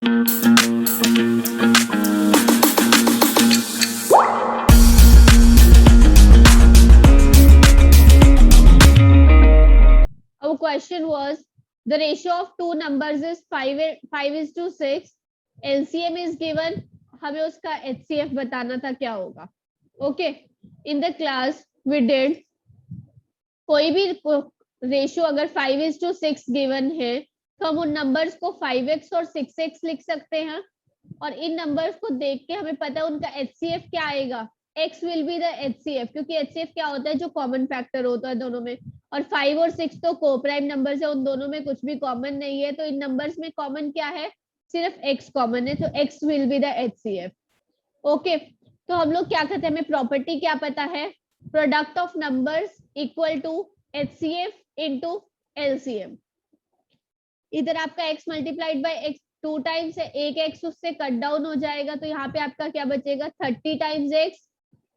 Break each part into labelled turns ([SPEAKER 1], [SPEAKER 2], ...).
[SPEAKER 1] Our question was the ratio of two numbers is 5:6. LCM is given. हमें उसका HCF बताना था क्या होगा. Okay. In the class we did कोई भी रेशियो अगर 5:6 गिवन है तो हम उन नंबर्स को 5x और 6x लिख सकते हैं और इन नंबर्स को देख के हमें पता है उनका HCF क्या आएगा. x will be the HCF क्योंकि HCF क्या होता है जो कॉमन फैक्टर होता है दोनों में और 5 और 6 तो कोप्राइम नंबर्स है उन दोनों में कुछ भी कॉमन नहीं है तो इन नंबर्स में कॉमन क्या है सिर्फ x कॉमन है तो x will be the HCF. Okay तो हम लोग क्या करते हैं हमें प्रॉपर्टी क्या पता है product of numbers equal to HCF into LCM. इधर आपका x multiplied by x 2 times है एक x उससे कट डाउन हो जाएगा तो यहाँ पे आपका क्या बचेगा 30 times x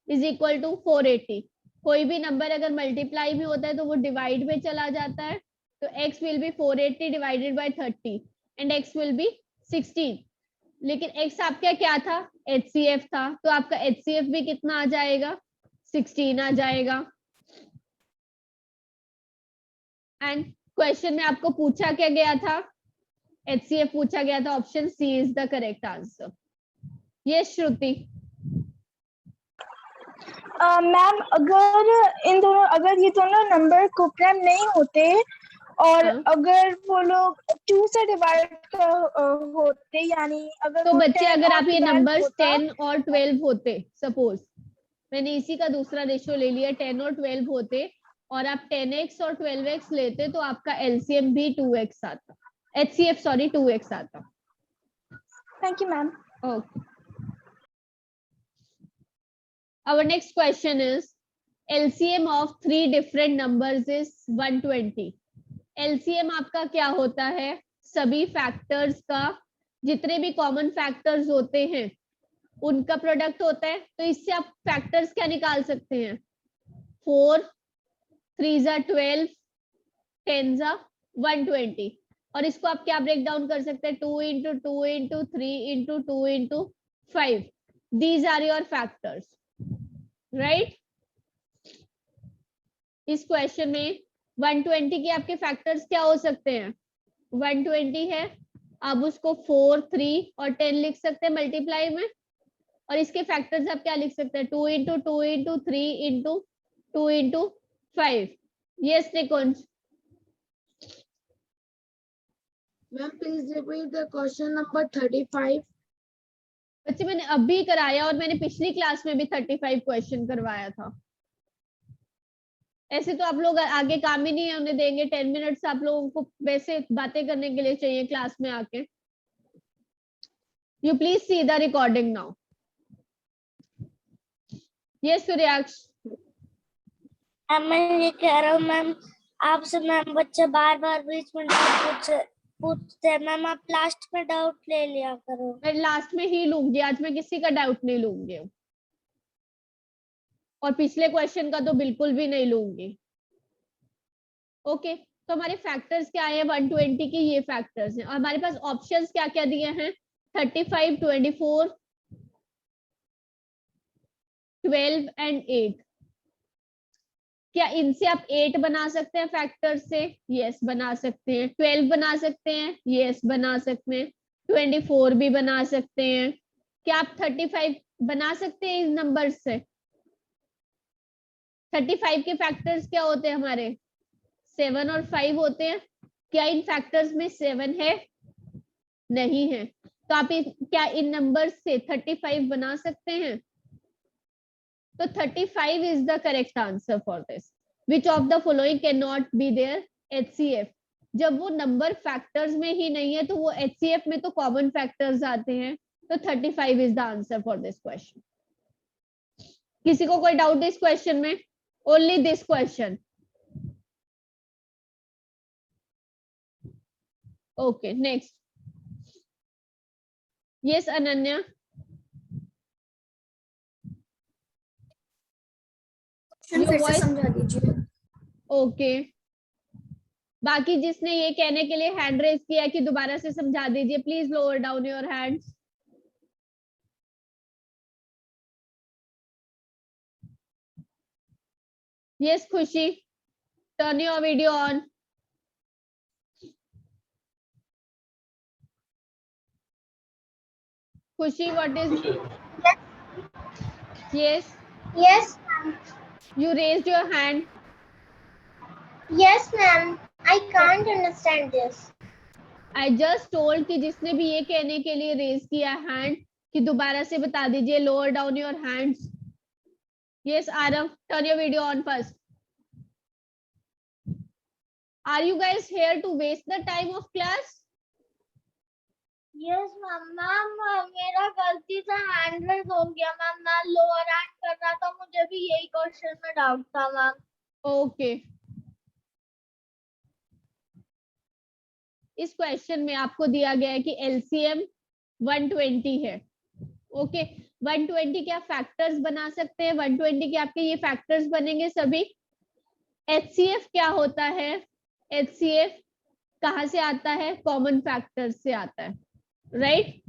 [SPEAKER 1] is equal to 480. कोई भी नंबर अगर मल्टीप्लाई में होता है तो वो डिवाइड में चला जाता है तो x will be 480 divided by 30 and x will be 16. लेकिन x आपका क्या था HCF था तो आपका HCF भी कितना आ जाएगा 16 आ जाएगा. एंड क्वेश्चन में आपको पूछा क्या गया था HCF पूछा गया था option C is the correct answer. ये श्रुति.
[SPEAKER 2] मैम अगर ये दोनों नंबर कोप्राइम नहीं होते और अगर वो लोग 2 से डिवाइड होते यानी अगर
[SPEAKER 1] तो बच्चे अगर आप ये नंबर्स
[SPEAKER 2] 10
[SPEAKER 1] 10 और 12 होते सपोज मैंने इसी का दूसरा रेशियो ले लिया 10 और 12 होते और आप 10x और 12x लेते तो आपका LCM भी 2x आता HCF सॉरी 2x आता.
[SPEAKER 2] Thank you ma'am.
[SPEAKER 1] Okay our next question is LCM of three different numbers is 120. LCM आपका क्या होता है सभी फैक्टर्स का जितने भी कॉमन फैक्टर्स होते हैं उनका प्रोडक्ट होता है तो इससे आप फैक्टर्स क्या निकाल सकते हैं 4 3 जा 12 10 जा 120 और इसको आप क्या ब्रेक डाउन कर सकते हैं 2 into 2 into 3 into 2 into 5. These are your factors, right? इस क्वेश्चन में 120 के आपके फैक्टर्स क्या हो सकते हैं 120 है आप उसको 4 3 और 10 लिख सकते हैं मल्टीप्लाई में और इसके फैक्टर्स आप क्या लिख सकते हैं 2 into 2 into 3 into 2 into 5. Yes, Nikunj.
[SPEAKER 3] Ma'am, please repeat the question number 35.
[SPEAKER 1] बच्चे मैंने अभी कराया और मैंने पिछली क्लास में भी 35 क्वेश्चन करवाया था. ऐसे तो आप लोग आगे काम ही नहीं होने देंगे 10 मिनट्स आप लोगों को वैसे बातें करने के लिए चाहिए क्लास में आके. You please see the recording now. Yes Suryaksh.
[SPEAKER 4] मैं ये कह रहा हूँ मैम आपसे मैम बच्चे बार बार बीच में पूछते हैं मैम आप लास्ट में डाउट ले लिया करो.
[SPEAKER 1] मैं लास्ट में ही लूंगी आज मैं किसी का डाउट नहीं लूंगी और पिछले क्वेश्चन का तो बिल्कुल भी नहीं लूंगी. ओके तो हमारे फैक्टर्स क्या है 120 के ये फैक्टर्स हैं और हमारे पास ऑप्शंस क्या क्या दिए हैं 35 24 12 एंड 8. क्या इनसे आप 8 बना सकते हैं फैक्टर से यस बना सकते हैं 12 बना सकते हैं यस बना सकते हैं 24 भी बना सकते हैं. क्या आप 35 बना सकते हैं इन नंबर से 35 के फैक्टर्स क्या होते हैं हमारे 7 और 5 होते हैं. क्या इन फैक्टर्स में 7 है नहीं है तो आप क्या इन नंबर्स से 35 बना सकते हैं तो 35 is the correct answer for this. Which of the following cannot be their HCF? जब वो नंबर फैक्टर्स में ही नहीं है तो वो HCF में तो कॉमन फैक्टर्स आते हैं तो 35 is the answer for this question. किसी को कोई डाउट इस क्वेश्चन में only this question. Okay next. Yes Ananya.
[SPEAKER 5] फिर से समझा दीजिए.
[SPEAKER 1] ओके बाकी जिसने ये कहने के लिए हैंड रेज किया है कि दोबारा से समझा दीजिए, please lower down your hands. Yes खुशी, टर्न योर वीडियो ऑन। खुशी, what is? Yes,
[SPEAKER 5] Yes, ma'am.
[SPEAKER 1] you raised your hand.
[SPEAKER 5] Yes, ma'am. I can't understand this.
[SPEAKER 1] I just told कि जिसने भी ये कहने के लिए रेज किया हैंड कि दोबारा से बता दीजिए, lower down your hands. Yes Aarav, turn your video on first. Are you guys here to waste the time of class?
[SPEAKER 5] Yes, ma'am. Ma'am मेरा गलती से हैंड रेज हो गया मैम, मैं लोअर हैंड कर रहा था, मुझे भी यही क्वेश्चन में डाउट था मैम।
[SPEAKER 1] ओके, इस क्वेश्चन में आपको दिया गया है कि एलसीएम 120 है। ओके, 120 के आप फैक्टर्स बना सकते हैं। 120 के आपके ये फैक्टर्स बनेंगे सभी। एचसीएफ क्या होता है? एचसीएफ कहाँ से आता है? कॉमन फैक्टर्स से आता है, राइट?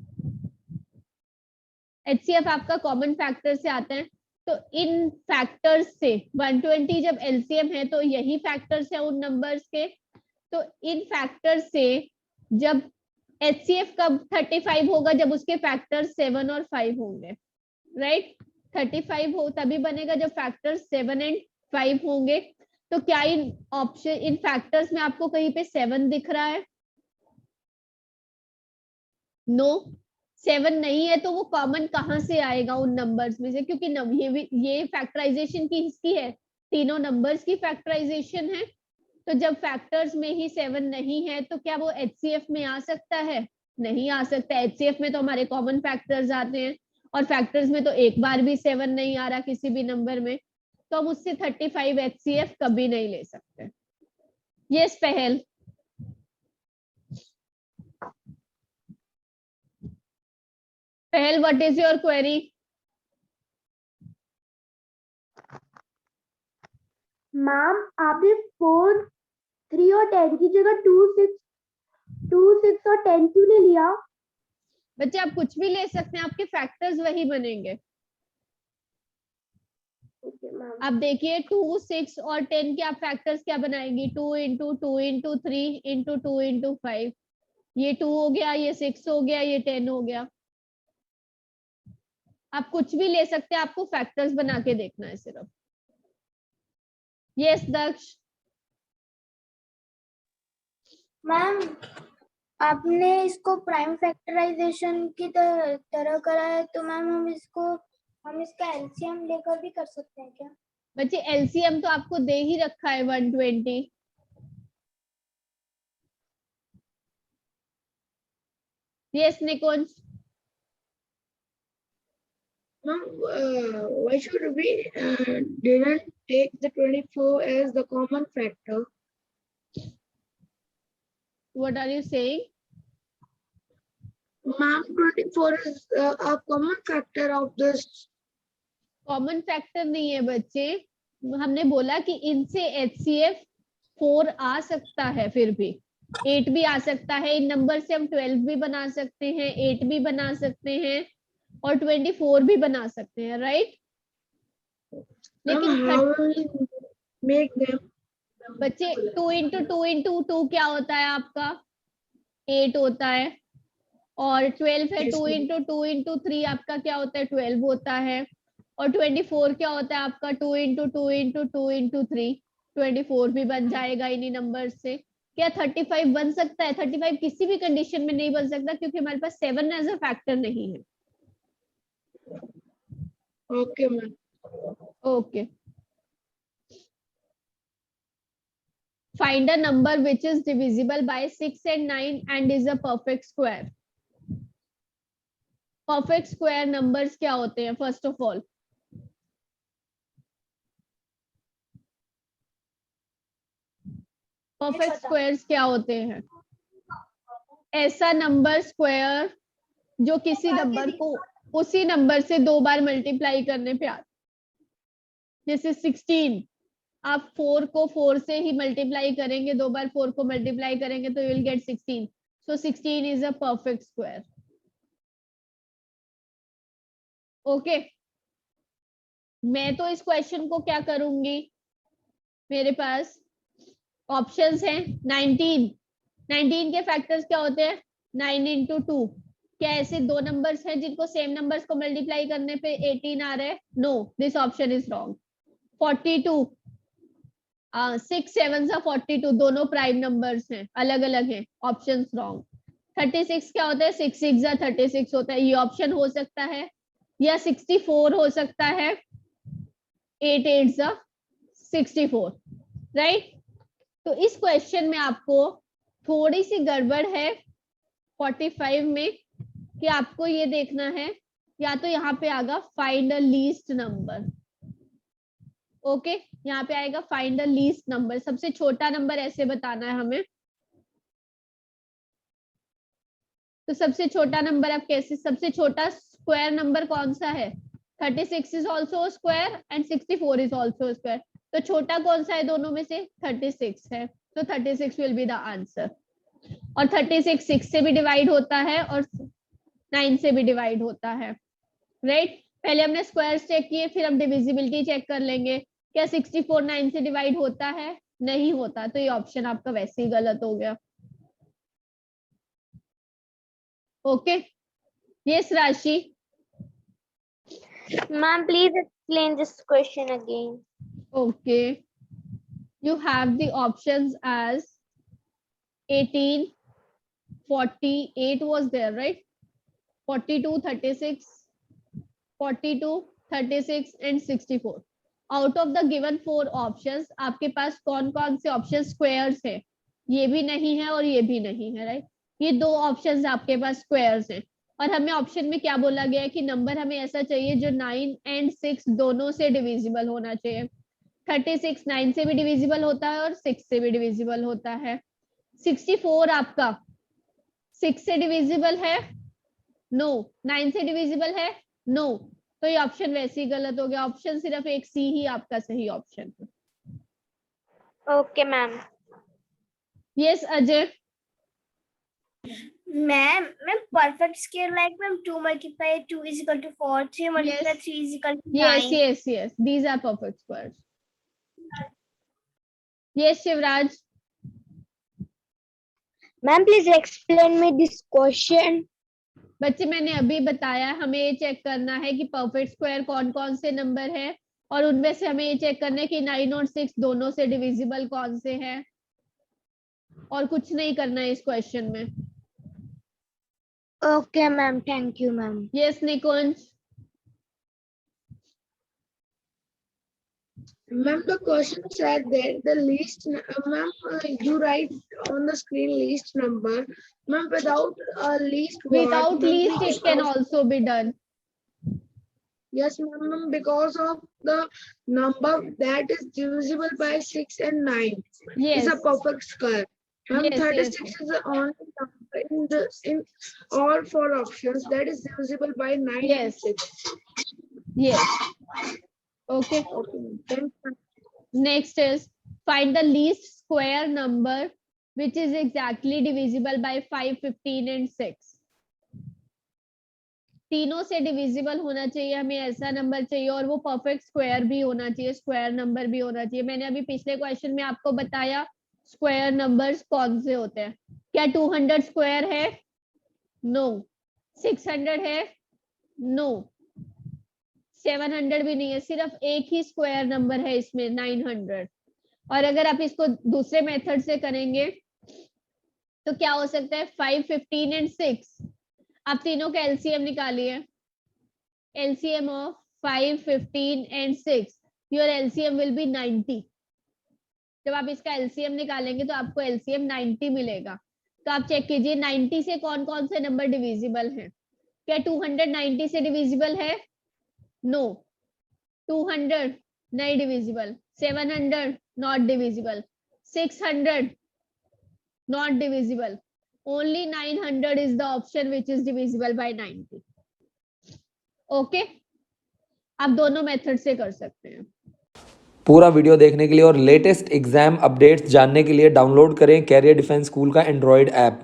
[SPEAKER 1] एचसीएफ आपका कॉमन फैक्टर से आता है। तो इन फैक्टर्स से 120 जब एलसीएम है तो यही फैक्टर्स है उन नंबर्स के। तो इन फैक्टर्स से जब एचसीएफ कब 35 होगा? जब उसके फैक्टर्स 7 और 5 होंगे, राइट? 35 हो तभी बनेगा जब फैक्टर्स 7 एंड 5 होंगे। तो क्या इन ऑप्शन, इन फैक्टर्स में आपको कहीं पे 7 दिख रहा है? नो, 7 नहीं है। तो वो कॉमन कहाँ से आएगा उन नंबर्स में से? क्योंकि ये फैक्टराइजेशन की हिस्ट्री है, तीनों नंबर्स की फैक्टराइजेशन है। तो जब फैक्टर्स में ही 7 नहीं है तो क्या वो एचसीएफ में आ सकता है? नहीं आ सकता। एचसीएफ में तो हमारे कॉमन फैक्टर्स आते हैं और फैक्टर्स में तो एक बार भी 7 नहीं आ रहा किसी भी नंबर में, तो हम उससे 35 एचसीएफ कभी नहीं ले सकते। यस पहल, पहल what is your query?
[SPEAKER 5] Ma'am आपने 4, 3 और 10 की जगह 2, 6 और 10 क्यों ले लिया?
[SPEAKER 1] बच्चे आप कुछ भी ले सकते हैं, आपके फैक्टर्स वही बनेंगे। अब देखिए 2, 6 और 10 के आप फैक्टर्स क्या बनाएंगी? 2 इंटू 2 इंटू 3 इंटू 2 इंटू 5। ये 2 हो गया, ये 6 हो गया, ये 10 हो गया। आप कुछ भी ले सकते हैं, आपको फैक्टर्स बना के देखना है सिर्फ। यस दक्ष,
[SPEAKER 5] मैम आपने इसको प्राइम फैक्टराइजेशन की तरह करा है, तो मैम हम इसका एलसीएम लेकर भी कर सकते हैं क्या?
[SPEAKER 1] बच्चे एलसीएम तो आपको दे ही रखा है 120। Yes Nikunj,
[SPEAKER 3] Ma'am, why should we didn't take the 24 as the common factor?
[SPEAKER 1] what are you saying?
[SPEAKER 3] Ma'am, 24 is a common factor of this.
[SPEAKER 1] Common factor नहीं है बच्चे, हमने बोला कि इनसे एचसीएफ 4 आ सकता है, फिर भी 8 भी आ सकता है। इन नंबर से हम 12 भी बना सकते हैं, 8 भी बना सकते हैं और 24 भी बना सकते हैं, राइट? लेकिन
[SPEAKER 3] How will we make them?
[SPEAKER 1] बच्चे 2 इंटू 2 इंटू 2 क्या होता है आपका? 8 होता है। और 12 है, 2 इंटू 2 इंटू 3 आपका क्या होता है? 12 होता है। और 24 क्या होता है आपका? 2 इंटू 2 इंटू 2 इंटू 3, 24 भी बन जाएगा इन्हीं नंबर से। क्या 35 बन सकता है? 35 किसी भी कंडीशन में नहीं बन सकता क्योंकि हमारे पास 7 एज अ फैक्टर नहीं है।
[SPEAKER 3] Okay, ma'am.
[SPEAKER 1] Okay, find a number which is divisible by 6 and 9 and is a perfect square. Perfect square numbers क्या होते हैं? First of all perfect squares क्या होते हैं? ऐसा नंबर स्क्वायर जो किसी नंबर को उसी नंबर से 2 बार मल्टीप्लाई करने पे आता, जैसे 16 आप 4 को 4 से ही मल्टीप्लाई करेंगे, 2 बार 4 को मल्टीप्लाई करेंगे तो you will get 16. So 16 is a perfect square. Okay, मैं तो इस क्वेश्चन को क्या करूंगी, मेरे पास ऑप्शंस हैं 19. 19 के फैक्टर्स क्या होते हैं, 9 into 2. क्या ऐसे दो नंबर्स हैं जिनको सेम नंबर्स को मल्टीप्लाई करने पे 18 आ रहा है? No, this option is wrong. 42, 6 7 42, दोनों प्राइम नंबर्स हैं, अलग अलग हैं, ऑप्शन रॉन्ग. 36 क्या होता है, 6 6 36 होता है, ये ऑप्शन हो सकता है, या 64 हो सकता है, 8 8 64, राइट. तो इस क्वेश्चन में आपको थोड़ी सी गड़बड़ है 45 में, कि आपको ये देखना है, या तो यहाँ पे आएगा find the least number. Okay, यहाँ पे आएगा फाइंड द लीस्ट नंबर, सबसे छोटा नंबर ऐसे बताना है हमें. तो सबसे छोटा नंबर आप कैसे, सबसे छोटा स्क्वायर नंबर कौन सा है, 36 is also square and 64 is also square. तो छोटा कौन सा है दोनों में से, 36 है. तो 36 विल बी द आंसर. और 36 6 से भी डिवाइड होता है और 9 से भी डिवाइड होता है, राइट. पहले हमने स्क्वायर्स चेक किए, फिर हम डिविजिबिलिटी चेक कर लेंगे. क्या 64 9 से डिवाइड होता है, नहीं होता, तो ये ऑप्शन आपका वैसे ही गलत हो गया. ओके, यस राशि.
[SPEAKER 5] Ma'am, please explain this question again.
[SPEAKER 1] Okay, you have the options as 18, 48 was there, right? 42, 36, 42, 36 and 64. Out of the given 4 options, आपके पास कौन कौन से ऑप्शन स्क्वायर्स है, ये भी नहीं है और ये भी नहीं है, राइट. ये दो ऑप्शंस आपके पास स्क्वायर्स हैं. और हमें ऑप्शन में क्या बोला गया है कि नंबर हमें ऐसा चाहिए जो 9 and 6 दोनों से डिविजिबल होना चाहिए. 36 9 से भी डिविजिबल होता है और 6 से भी डिविजिबल होता है. 64 आपका 6 से डिविजिबल है, नो. 9 से डिविजिबल है, नो. तो ये ऑप्शन वैसे ही गलत हो गया. ऑप्शन सिर्फ एक सी ही आपका सही ऑप्शन है.
[SPEAKER 5] Okay, ma'am.
[SPEAKER 1] Yes Ajay.
[SPEAKER 5] Ma'am, perfect square like ma'am 2 multiply 2 is equal to 4, 3 multiply
[SPEAKER 1] Yes.
[SPEAKER 5] 3 is equal to 9.
[SPEAKER 1] Yes. These are perfect squares. Yes, Shivraj.
[SPEAKER 5] Ma'am, please explain me this question.
[SPEAKER 1] बच्चे मैंने अभी बताया, हमें ये check करना है कि perfect square कौन कौन से नंबर है, और उनमें से हमें ये चेक करना है कि 9 और 6 दोनों से डिविजिबल कौन से हैं, और कुछ नहीं करना है इस क्वेश्चन में.
[SPEAKER 5] Okay, ma'am. Thank you, ma'am.
[SPEAKER 1] Yes Nikunj.
[SPEAKER 3] Ma'am, the question said that the least, ma'am, you write on the screen least number. Ma'am, without least what?
[SPEAKER 1] Without
[SPEAKER 3] Ma'am,
[SPEAKER 1] least it can also be done.
[SPEAKER 3] Yes, ma'am, because of the number that is divisible by 6 and 9
[SPEAKER 1] Yes.
[SPEAKER 3] is a perfect square. Ma'am,
[SPEAKER 1] Yes,
[SPEAKER 3] 36 is the only number in all 4 options that is divisible by 9
[SPEAKER 1] Yes.
[SPEAKER 3] and 6.
[SPEAKER 1] Yes. Okay.
[SPEAKER 3] Okay, ma'am. Thank you.
[SPEAKER 1] Next is find the least square number which is exactly divisible by 5, 15 and 6. तीनों से divisible होना चाहिए, हमें ऐसा number चाहिए, और वो perfect square भी होना चाहिए, स्क्वायर नंबर भी होना चाहिए. मैंने अभी पिछले क्वेश्चन में आपको बताया स्क्वायर नंबर्स कौन से होते हैं. क्या 200 स्क्वायर है? नो. 600 है? नो. 700 भी नहीं है, सिर्फ एक ही स्क्वायर नंबर है इसमें, 900. और अगर आप इसको दूसरे मेथड से करेंगे तो क्या हो सकता है, 5, 15 एंड 6. आप तीनों का एलसीएम निकालिए. LCM of 5, 15 and 6, your LCM will be 90. जब आप इसका एलसीएम निकालेंगे तो आपको एलसीएम 90 मिलेगा. तो आप चेक कीजिए 90 से कौन कौन से नंबर डिविजिबल हैं. क्या 200 90 से डिविजिबल है? नो. 200 नहीं divisible. 700 not divisible. 600 not divisible. Only 900 is the option which is divisible by 90. Okay, आप दोनों मेथड से कर सकते हैं.
[SPEAKER 6] पूरा वीडियो देखने के लिए और लेटेस्ट एग्जाम अपडेट्स जानने के लिए डाउनलोड करें कैरियर डिफेंस स्कूल का एंड्रॉयड ऐप।